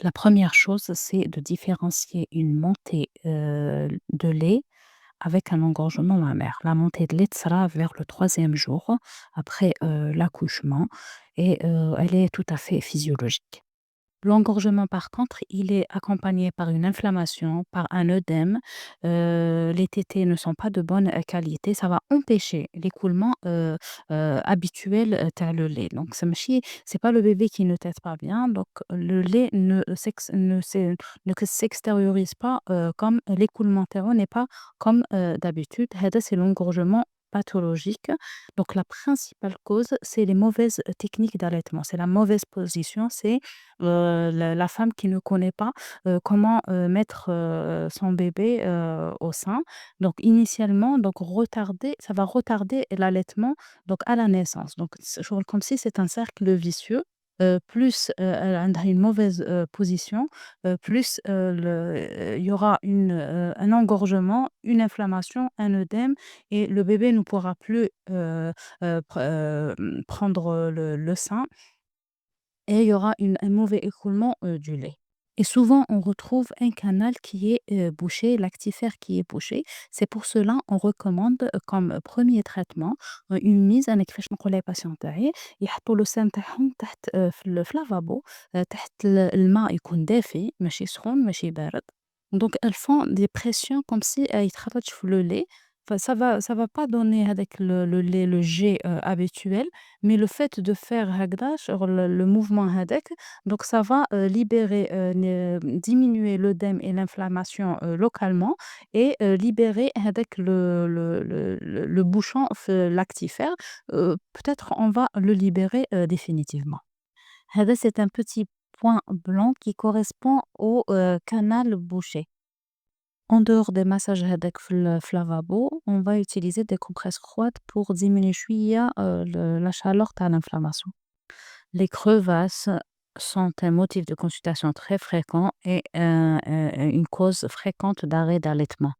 La première chose, c'est de différencier une montée, de lait avec un engorgement mammaire. La montée de lait sera vers le troisième jour après, l'accouchement et elle est tout à fait physiologique. L'engorgement, par contre, il est accompagné par une inflammation, par un œdème. Les tétés ne sont pas de bonne qualité. Ça va empêcher l'écoulement habituel تاع le lait. Donc, c'est pas le bébé qui ne tète pas bien. Donc, le lait ne s'extériorise pas comme l'écoulement تاعو n'est pas comme d'habitude. هذا, c'est l'engorgement pathologique. Donc, la principale cause, c'est les mauvaises techniques d'allaitement. C'est la mauvaise position. C'est la femme qui ne connaît pas, comment, mettre, son bébé, au sein. Donc initialement, donc retarder ça va retarder l'allaitement, donc à la naissance. Donc c'est genre comme si c'est un cercle vicieux, plus, elle a une mauvaise, position, plus, il y aura un engorgement, une inflammation, un œdème et le bébé ne pourra plus, prendre, le sein et il y aura un mauvais écoulement, du lait et souvent on retrouve un canal qui est, bouché, l'actifère qui est bouché. C'est pour cela on recommande, comme premier traitement, une mise أنا كيفاش نقولها للباتيون تاعي، يحطوا اللسان تاعهم تحت في الlavabo تحت الماء يكون دافي ماشي سخون ماشي بارد. Donc elles font des pressions comme si يتخرج في le lait. Enfin ça va pas donner avec le lait, le jet, habituel, mais le fait de faire هكذا sur le mouvement هذاك, donc ça va, libérer, diminuer l'œdème et l'inflammation, localement et libérer هذاك le bouchon lactifère, peut-être on va le libérer, définitivement. هذا c'est un petit point blanc qui correspond au, canal bouché. En dehors des massages هذاك في lavabo, on va utiliser des compresses froides pour diminuer شوية, la chaleur تاع l'inflammation. Les crevasses sont un motif de consultation très fréquent et une cause fréquente d'arrêt d'allaitement.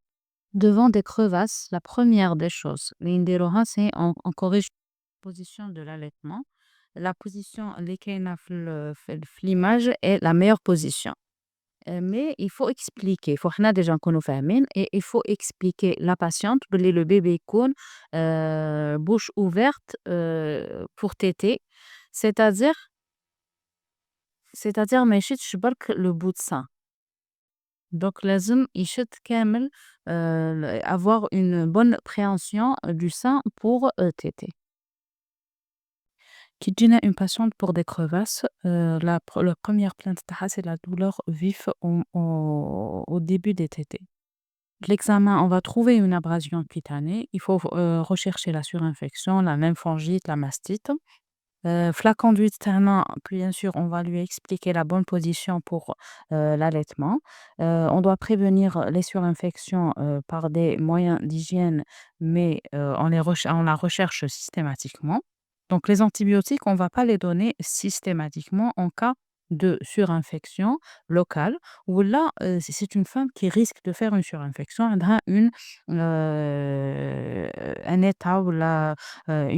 Devant des crevasses, la première des choses, اللي نديروها, c'est on corrige la position de l'allaitement. La position اللي كاينة في l'image est la meilleure position. Mais il faut expliquer, il faut حنا déjà نكونوا فاهمين et il faut expliquer la patiente بلي le bébé يكون bouche ouverte pour téter, c'est-à-dire ما يشدش برك le bout de sein. Donc لازم يشد كامل, avoir une bonne préhension du sein pour téter. Qui تجينا une patiente pour des crevasses, la première plainte تاعها c'est la douleur vive au début des tétés. L'examen, on va trouver une abrasion cutanée. Il faut rechercher la surinfection, la lymphangite, la mastite. La conduite tellement, bien sûr, on va lui expliquer la bonne position pour l'allaitement. On doit prévenir les surinfections par des moyens d'hygiène, mais on la recherche systématiquement. Donc, les antibiotiques, on ne va pas les donner systématiquement en cas de surinfection locale, ou là, si c'est une femme qui risque de faire une surinfection, elle a un état ou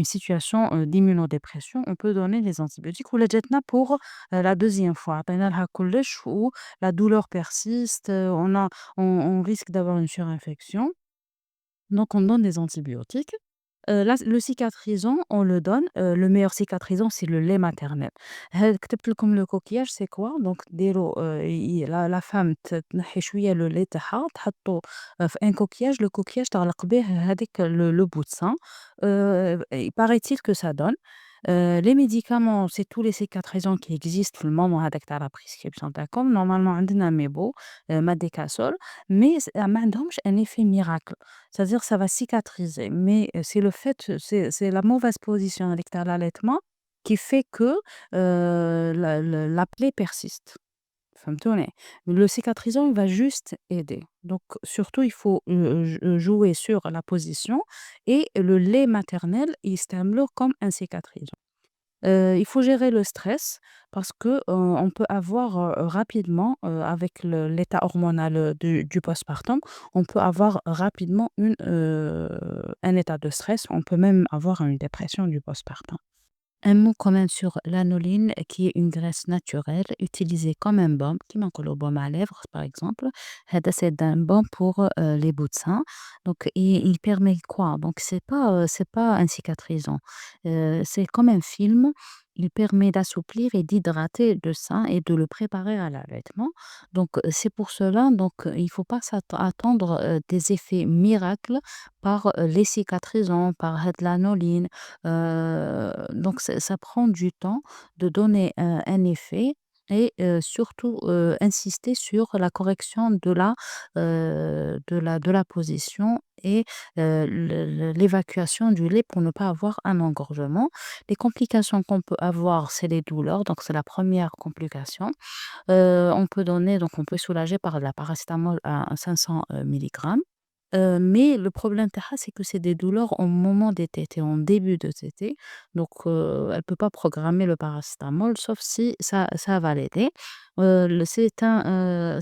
une situation d'immunodépression, on peut donner les antibiotiques ou les jetna pour la deuxième fois. عطينا لها كلش ou la douleur persiste, on risque d'avoir une surinfection. Donc, on donne des antibiotiques. Là, le cicatrisant, on le donne. Le meilleur cicatrisant, c'est le lait maternel. كتبت لكم le coquillage, c'est quoi? Donc, ديروا, la femme تنحي شوية le lait تاعها, تحطه في un coquillage. Le coquillage تغلق به هذيك le bout de sein. Il paraît-il que ça donne. Les médicaments, c'est tous les cicatrisants qui existent في المومون هذاك تاع la prescription تاعكم. Normalement عندنا Mebo, Madecasol, mais ما عندهمش un effet miracle. C'est-à-dire ça va cicatriser, mais c'est le fait, c'est la mauvaise position avec تاع l'allaitement qui fait que la plaie persiste. فهمتوني؟ Le cicatrisant, il va juste aider. Donc surtout, il faut jouer sur la position et le lait maternel, il يستعملوه comme un cicatrisant. Il faut gérer le stress parce que, on peut avoir, rapidement, avec l'état hormonal, du postpartum, on peut avoir rapidement un état de stress, on peut même avoir une dépression du postpartum. Un mot quand même sur l'anoline, qui est une graisse naturelle utilisée comme un baume, qui manque le baume à lèvres, par exemple. C'est un baume pour les bouts de seins. Donc, il permet quoi? Donc, c'est pas un cicatrisant. C'est comme un film. Il permet d'assouplir et d'hydrater le sein et de le préparer à l'allaitement. Donc, c'est pour cela, donc, il faut pas attendre des effets miracles par les cicatrisants, par de l'anoline. Donc ça prend du temps de donner, un effet et surtout, insister sur la correction de la position et l'évacuation du lait pour ne pas avoir un engorgement. Les complications qu'on peut avoir, c'est les douleurs, donc c'est la première complication. On peut soulager par de la paracétamol à 500 milligrammes. Mais le problème تاعها, c'est que c'est des douleurs au moment des tétés, en début de tétés. Donc, elle peut pas programmer le paracétamol, sauf si ça va l'aider. C'est un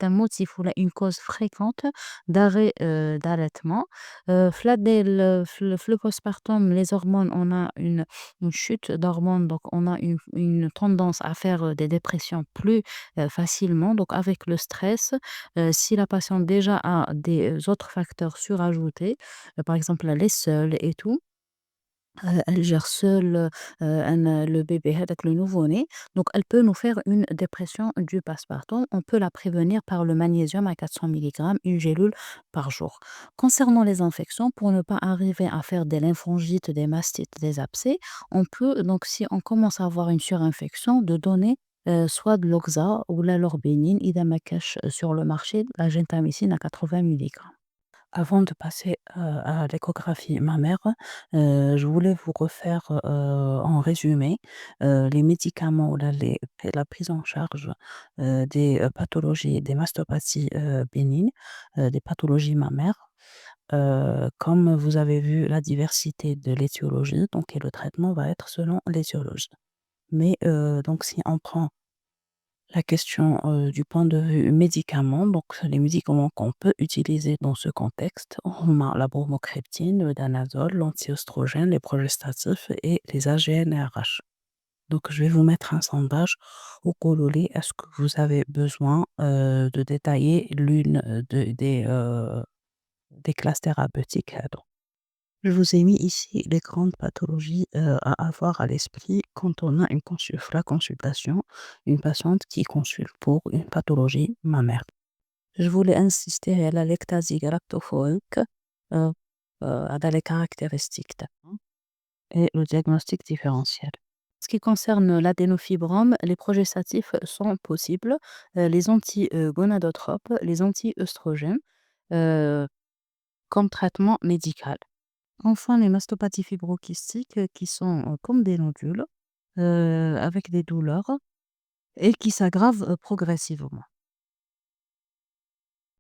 motif ou là une cause fréquente d'arrêt, d'allaitement. في le postpartum, les hormones, on a une chute d'hormones, donc on a une tendance à faire, des dépressions plus, facilement. Donc avec le stress, si la patiente déjà a des autres facteurs surajoutés, par exemple elle est seule et tout, elle gère seule, le bébé هذاك le nouveau-né, donc elle peut nous faire une dépression du postpartum. On peut la prévenir par le magnésium à 400 milligrammes, une gélule par jour. Concernant les infections, pour ne pas arriver à faire des lymphangites, des mastites, des abcès, on peut donc, si on commence à avoir une surinfection, de donner, soit de l'Oxa ou la Lorbénine إذا ما كاش sur le marché la gentamicine à 80 milligrammes. Avant de passer, à l'échographie mammaire, je voulais vous refaire, en résumé, les médicaments ou là la prise en charge, des, pathologies, des mastopathies, bénignes, des pathologies mammaires. Comme vous avez vu la diversité de l'étiologie, donc et le traitement va être selon l'étiologie. Mais, donc si on prend la question, du point de vue médicaments, donc les médicaments qu'on peut utiliser dans ce contexte, on a la bromocriptine, le danazol, l'anti-œstrogène, les progestatifs et les AGNRH. Donc je vais vous mettre un sondage au coloris. Est-ce que vous avez besoin, de détailler l'une, des classes thérapeutiques? Je vous ai mis ici les grandes pathologies, à avoir à l'esprit quand on a la consultation, une patiente qui consulte pour une pathologie mammaire. Je voulais insister à la l'ectasie galactophorique, heu dans les caractéristiques تاعها et le diagnostic différentiel. Ce qui concerne l'adénofibrome, les progestatifs sont possibles, les gonadotropes, les anti-œstrogènes, heu, comme traitement médical. Enfin, les mastopathies fibrokystiques, qui sont, comme des nodules, avec des douleurs et qui s'aggravent, progressivement.